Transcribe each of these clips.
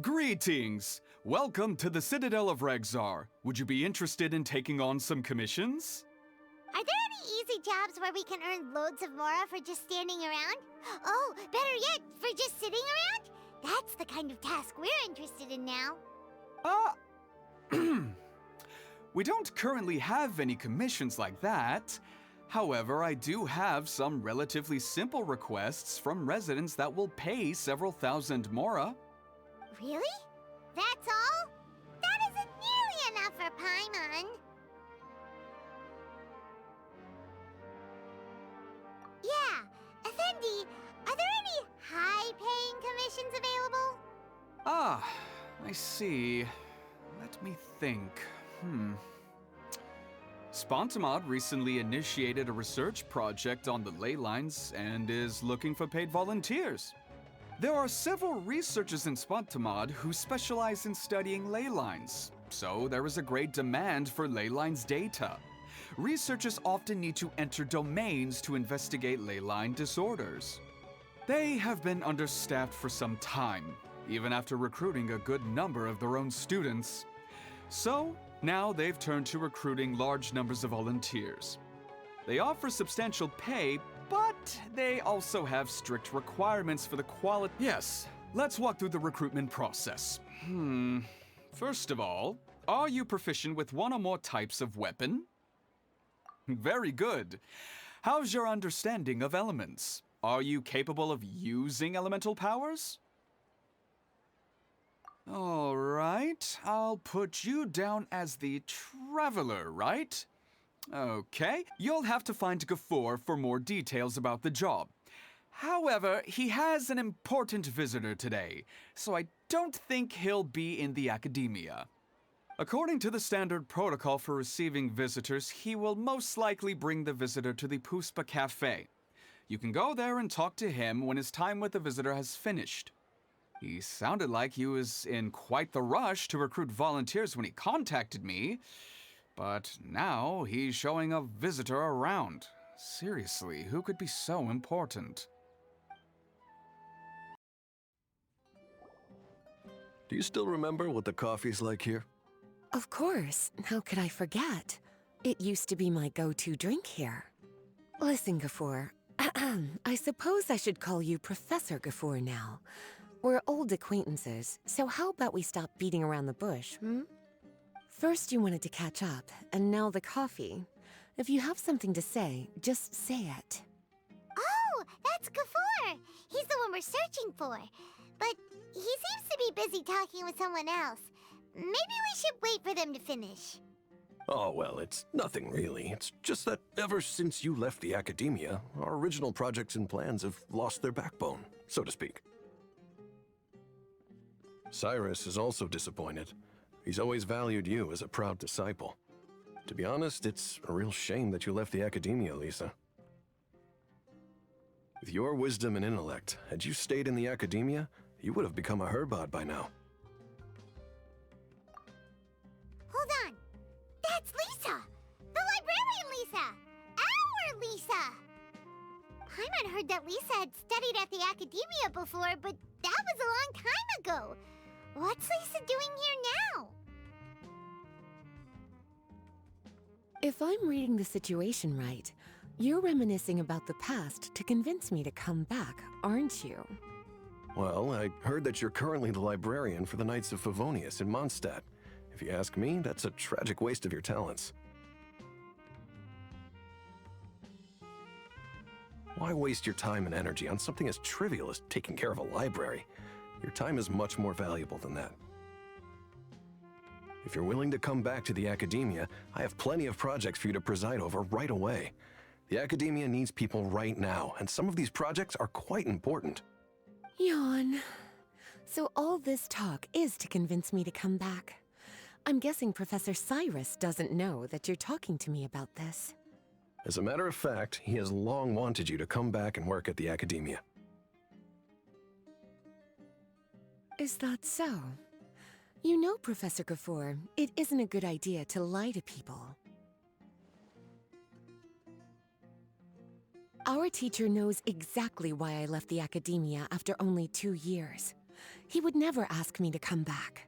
Greetings! Welcome to the Citadel of Regzar. Would you be interested in taking on some commissions? Are there any easy jobs where we can earn loads of mora for just standing around? Oh, better yet, for just sitting around? That's the kind of task we're interested in now. We don't currently have any commissions like that. However, I do have some relatively simple requests from residents that will pay several thousand mora. Really? That's all? That isn't nearly enough for Paimon. Yeah, Effendi, are there any high-paying commissions available? Ah, I see. Let me think. Spontamod recently initiated a research project on the ley lines and is looking for paid volunteers. There are several researchers in Spontamod who specialize in studying ley lines, so there is a great demand for ley lines data. Researchers often need to enter domains to investigate ley line disorders. They have been understaffed for some time, even after recruiting a good number of their own students. So, now they've turned to recruiting large numbers of volunteers. They offer substantial pay, but they also have strict requirements for the quality. Yes, let's walk through the recruitment process. First of all, are you proficient with one or more types of weapon? Very good. How's your understanding of elements? Are you capable of using elemental powers? All right, I'll put you down as the traveler, right? Okay, you'll have to find Gafoor for more details about the job. However, he has an important visitor today, so I don't think he'll be in the academia. According to the standard protocol for receiving visitors, he will most likely bring the visitor to the Puspa Cafe. You can go there and talk to him when his time with the visitor has finished. He sounded like he was in quite the rush to recruit volunteers when he contacted me, but now he's showing a visitor around. Seriously, who could be so important? Do you still remember what the coffee's like here? Of course. How could I forget? It used to be my go-to drink here. Listen, Gafoor. I suppose I should call you Professor Gafoor now. We're old acquaintances, so how about we stop beating around the bush, First you wanted to catch up, and now the coffee. If you have something to say, just say it. Oh, that's Gafoor. He's the one we're searching for. But he seems to be busy talking with someone else. Maybe we should wait for them to finish. Oh, well, it's nothing really. It's just that ever since you left the academia, our original projects and plans have lost their backbone, so to speak. Cyrus is also disappointed. He's always valued you as a proud disciple. To be honest, it's a real shame that you left the academia, Lisa. With your wisdom and intellect, had you stayed in the academia, you would have become a Herbad by now. Hold on. That's Lisa! The librarian Lisa! Our Lisa! Paimon heard that Lisa had studied at the academia before, but that was a long time ago. What's Lisa doing here now? If I'm reading the situation right, you're reminiscing about the past to convince me to come back, aren't you? Well, I heard that you're currently the librarian for the Knights of Favonius in Mondstadt. If you ask me, that's a tragic waste of your talents. Why waste your time and energy on something as trivial as taking care of a library? Your time is much more valuable than that. If you're willing to come back to the academia, I have plenty of projects for you to preside over right away. The academia needs people right now, and some of these projects are quite important. Yawn. So all this talk is to convince me to come back. I'm guessing Professor Cyrus doesn't know that you're talking to me about this. As a matter of fact, he has long wanted you to come back and work at the academia. Is that so? You know, Professor Gafoor, it isn't a good idea to lie to people. Our teacher knows exactly why I left the academia after only 2 years. He would never ask me to come back.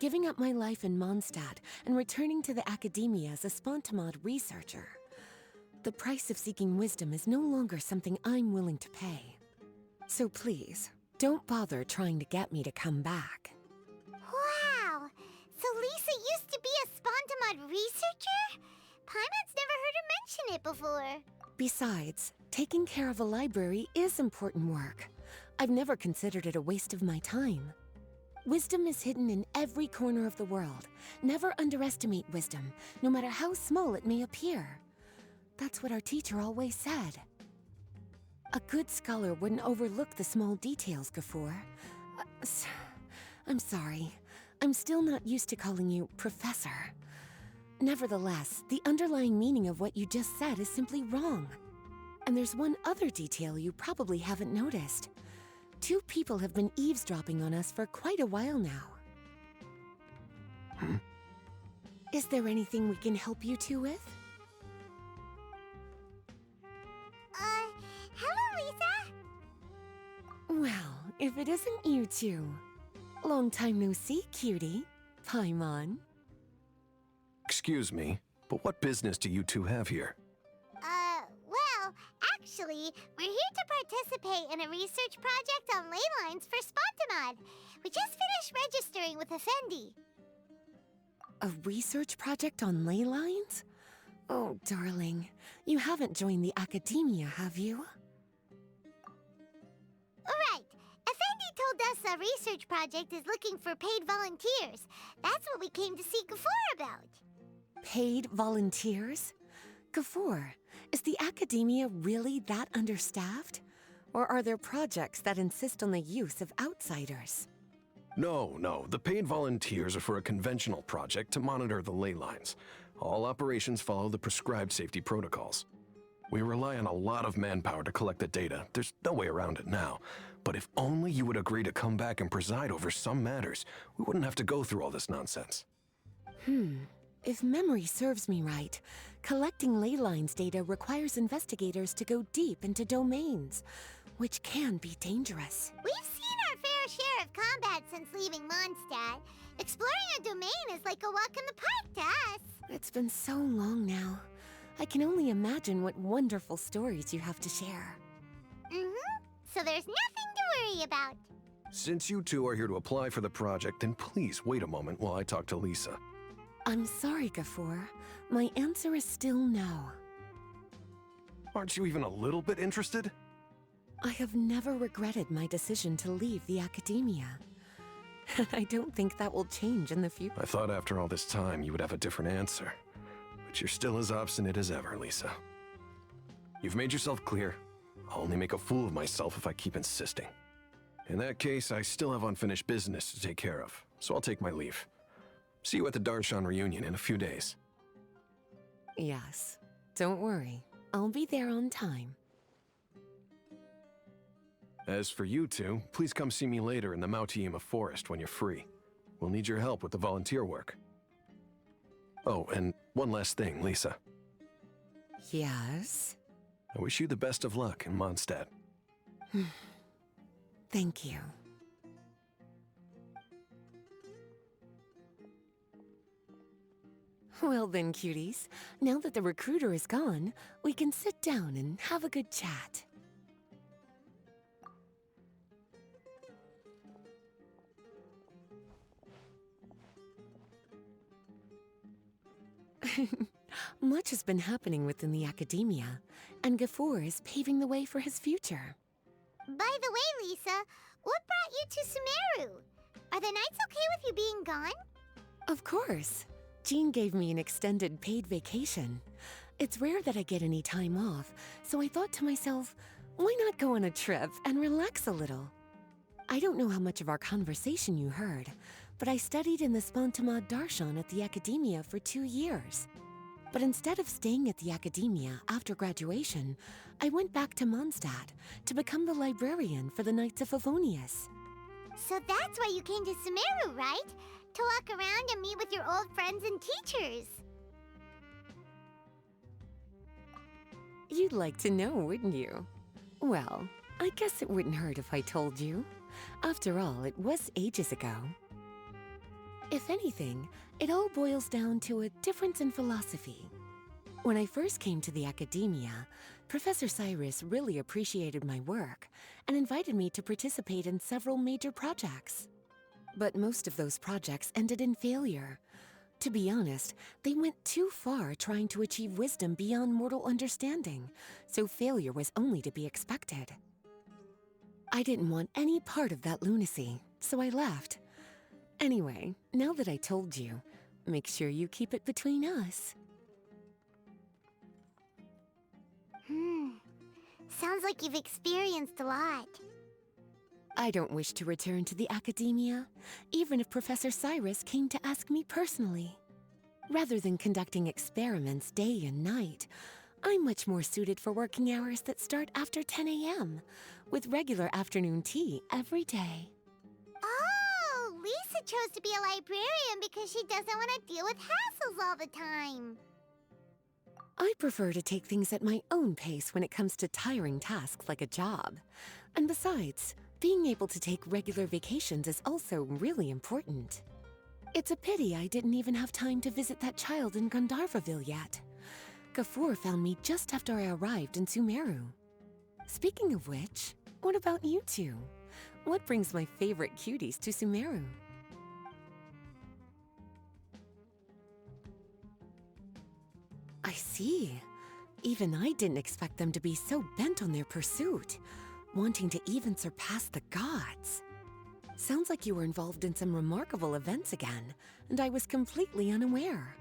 Giving up my life in Mondstadt and returning to the academia as a Spontamod researcher. The price of seeking wisdom is no longer something I'm willing to pay. So please, don't bother trying to get me to come back. Wow! So Lisa used to be a Spontamod researcher? Paimon's never heard her mention it before. Besides, taking care of a library is important work. I've never considered it a waste of my time. Wisdom is hidden in every corner of the world. Never underestimate wisdom, no matter how small it may appear. That's what our teacher always said. A good scholar wouldn't overlook the small details, Gafoor. I'm sorry. I'm still not used to calling you Professor. Nevertheless, the underlying meaning of what you just said is simply wrong. And there's one other detail you probably haven't noticed. 2 people have been eavesdropping on us for quite a while now. Is there anything we can help you two with? Hello, Lisa! Well, if it isn't you two. Long time no see, cutie. Paimon. Excuse me, but what business do you two have here? Well, actually, we're here to participate in a research project on ley lines for Spontamod. We just finished registering with Effendi. A research project on ley lines? Oh, darling. You haven't joined the academia, have you? Right. Effendi told us a research project is looking for paid volunteers. That's what we came to see Gafoor about. Paid volunteers? Gafoor, is the academia really that understaffed? Or are there projects that insist on the use of outsiders? No. The paid volunteers are for a conventional project to monitor the ley lines. All operations follow the prescribed safety protocols. We rely on a lot of manpower to collect the data. There's no way around it now. But if only you would agree to come back and preside over some matters, we wouldn't have to go through all this nonsense. If memory serves me right, collecting ley lines data requires investigators to go deep into domains, which can be dangerous. We've seen our fair share of combat since leaving Mondstadt. Exploring a domain is like a walk in the park to us. It's been so long now. I can only imagine what wonderful stories you have to share. So there's nothing to worry about. Since you two are here to apply for the project, then please wait a moment while I talk to Lisa. I'm sorry, Gafoor. My answer is still no. Aren't you even a little bit interested? I have never regretted my decision to leave the academia. And I don't think that will change in the future. I thought after all this time you would have a different answer. But you're still as obstinate as ever, Lisa. You've made yourself clear. I'll only make a fool of myself if I keep insisting. In that case, I still have unfinished business to take care of, so I'll take my leave. See you at the Darshan reunion in a few days. Yes. Don't worry. I'll be there on time. As for you two, please come see me later in the Mautiima forest when you're free. We'll need your help with the volunteer work. Oh, and one last thing, Lisa. Yes? I wish you the best of luck in Mondstadt. Thank you. Well then, cuties. Now that the recruiter is gone, we can sit down and have a good chat. Much has been happening within the academia, and Gafoor is paving the way for his future. By the way, Lisa, what brought you to Sumeru? Are the nights okay with you being gone? Of course. Jean gave me an extended paid vacation. It's rare that I get any time off, so I thought to myself, why not go on a trip and relax a little? I don't know how much of our conversation you heard, but I studied in the Spontamod Darshan at the academia for 2 years. But instead of staying at the academia after graduation, I went back to Mondstadt to become the librarian for the Knights of Favonius. So that's why you came to Sumeru, right? To walk around and meet with your old friends and teachers. You'd like to know, wouldn't you? Well, I guess it wouldn't hurt if I told you. After all, it was ages ago. If anything, it all boils down to a difference in philosophy. When I first came to the academia, Professor Cyrus really appreciated my work and invited me to participate in several major projects. But most of those projects ended in failure. To be honest, they went too far trying to achieve wisdom beyond mortal understanding, so failure was only to be expected. I didn't want any part of that lunacy, so I left. Anyway, now that I told you, make sure you keep it between us. Sounds like you've experienced a lot. I don't wish to return to the academia, even if Professor Cyrus came to ask me personally. Rather than conducting experiments day and night, I'm much more suited for working hours that start after 10 a.m., with regular afternoon tea every day. Oh, Lisa chose to be a librarian because she doesn't want to deal with hassles all the time. I prefer to take things at my own pace when it comes to tiring tasks like a job. And besides, being able to take regular vacations is also really important. It's a pity I didn't even have time to visit that child in Gandharvaville yet. Gafur found me just after I arrived in Sumeru. Speaking of which, what about you two? What brings my favorite cuties to Sumeru? I see. Even I didn't expect them to be so bent on their pursuit, wanting to even surpass the gods. Sounds like you were involved in some remarkable events again, and I was completely unaware.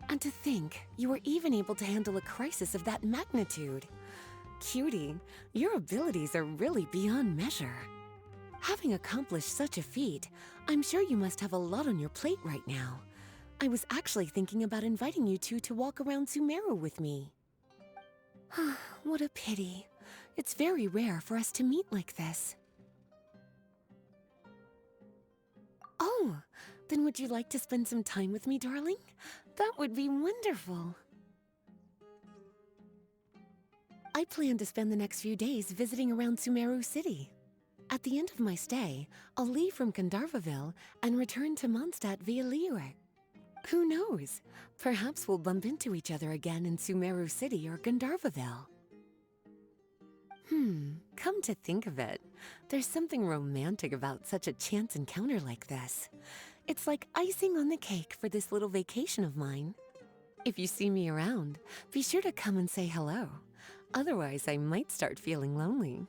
And to think, you were even able to handle a crisis of that magnitude. Cutie, your abilities are really beyond measure. Having accomplished such a feat, I'm sure you must have a lot on your plate right now. I was actually thinking about inviting you two to walk around Sumeru with me. What a pity. It's very rare for us to meet like this. Oh, then would you like to spend some time with me, darling? That would be wonderful. I plan to spend the next few days visiting around Sumeru City. At the end of my stay, I'll leave from Gandharvaville and return to Mondstadt via Liyue. Who knows? Perhaps we'll bump into each other again in Sumeru City or Gandharvaville. Come to think of it, there's something romantic about such a chance encounter like this. It's like icing on the cake for this little vacation of mine. If you see me around, be sure to come and say hello. Otherwise, I might start feeling lonely.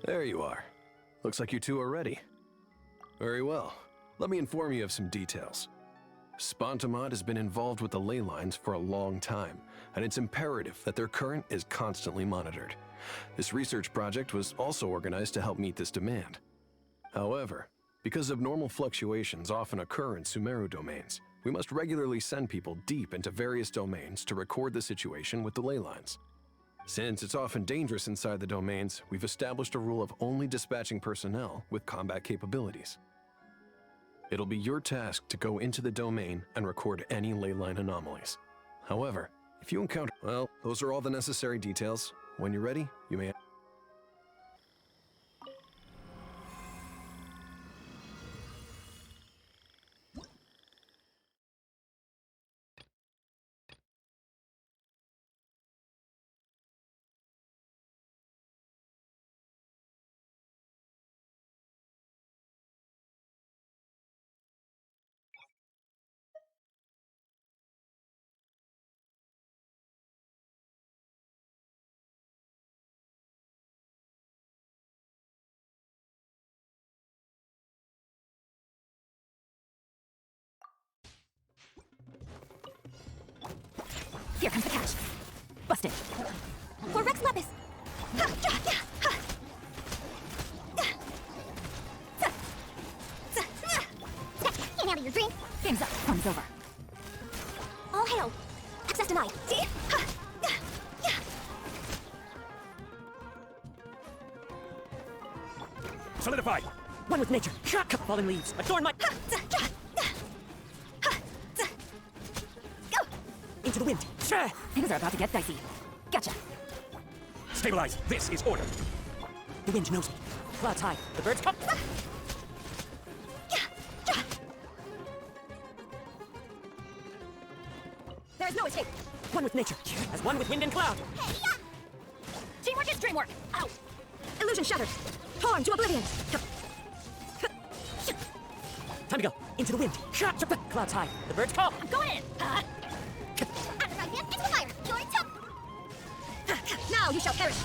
There you are. Looks like you two are ready. Very well. Let me inform you of some details. Spontamod has been involved with the ley lines for a long time, and it's imperative that their current is constantly monitored. This research project was also organized to help meet this demand. However, because abnormal fluctuations often occur in Sumeru domains, we must regularly send people deep into various domains to record the situation with the ley lines. Since it's often dangerous inside the domains, we've established a rule of only dispatching personnel with combat capabilities. It'll be your task to go into the domain and record any ley line anomalies. However, if you encounter... Well, those are all the necessary details. When you're ready, you may... Here comes the catch. Busted. For Rex Lepis. In out of your drink. Game's up. Fun's over. All hail. Access denied. See? Solidify! One with nature. Falling leaves! A thorn might... Go! Into the wind! Things are about to get dicey. Gotcha. Stabilize. This is order. The wind knows me. Clouds high. The birds come. There's no escape. One with nature, as one with wind and cloud. Teamwork is dreamwork. Ow! Illusion shattered. Torn to oblivion. Time to go. Into the wind. Clouds high. The birds call. I'm going in. After my hand into the fire. You're tough. Now you shall perish.